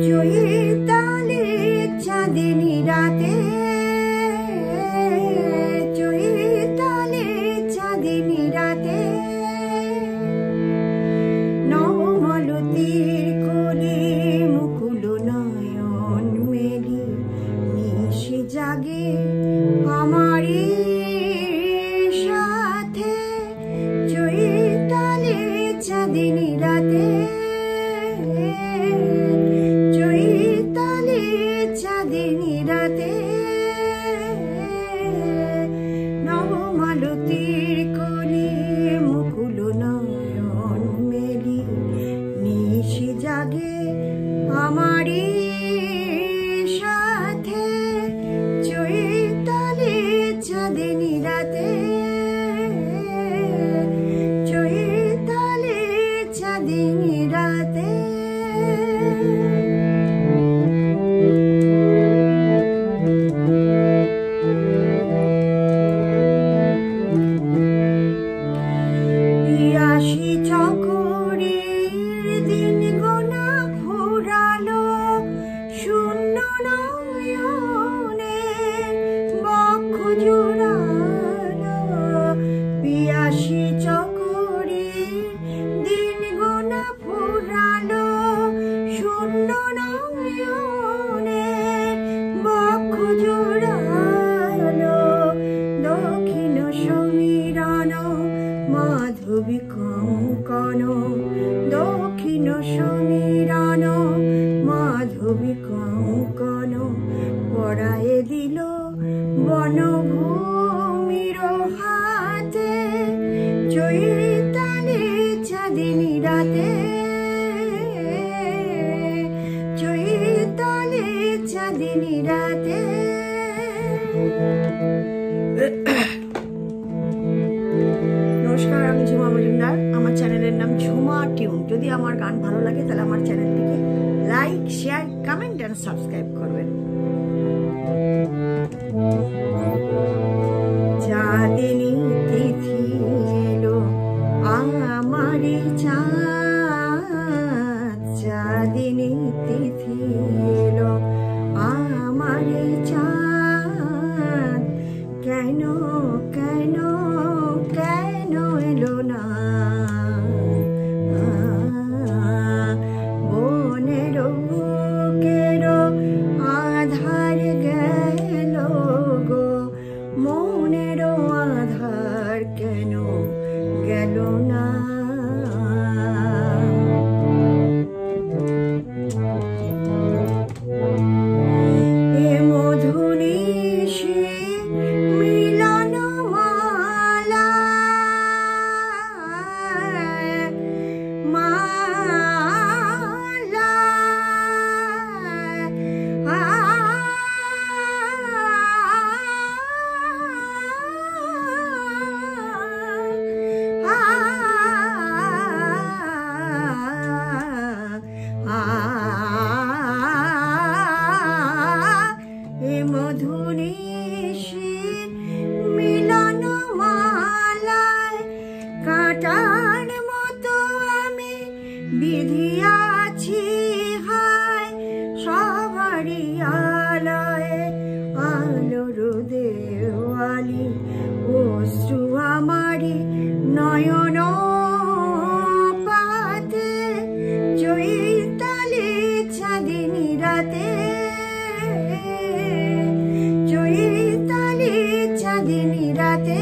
চৈতালি চাঁদিনী রাতে, চৈতালি চাঁদিনী রাতে, নবমালতীর কোলে মুকুল নয়ন মেলি নিশি জাগে আমারই সাথে। চৈতালি চাঁদিনী রাতে, চৈতালি চাঁদিনী রাতে, নবমালতীর কোলে মুকুল নয়ন মেলি নিশি জাগে আমারই সাথে। চৈতালি চাঁদিনী রাতে, চৈতালি চাঁদিনী রাতে। পিয়াসী চকরির দিন গোনা ফুরালো, শূন্য নয়নে বক্ষ জোড়ালো। পিয়াসী চকরির দিন গোনা ফুরালো, শূন্য নয়নে বক্ষ জোড়ালো। দক্ষিণ সমীরণ মাধবী কঙ্কন, দক্ষিণ সমীরণ মাধবী কঙ্কন, পরায়ে দিল বনভূমির হাতে। চৈতালি চাঁদিনী রাতে, চৈতালি চাঁদিনী রাতে। নমস্কার, আমি ঝুমা মজুমদার। আমার চ্যানেলের নাম ঝুমা টিউন। যদি আমার গান ভালো লাগে তাহলে আমার চ্যানেলটিকে like, share, comment and subscribe করবেন। চাঁদিনী তিথি এলো আমারি চাঁদ, চাঁদিনী তিথি এলো আমারি চাঁদ। কেন কেন কেন এলো না বনের বুকের আধার গেল গো, মনের আধার কেন গেল না। এ মধুনিশি মিলন মালা, মালা এ মধুনিশির মিলন মালায় কাটার মতো আমি বিধিয়াছি হায়। সবারই আলয়ে আলোর দেওয়ালি, অশ্রু আমারি নয়ন পাতে। চৈতালি চাঁদিনী রাতে, চৈতালি চাঁদিনী রাতে।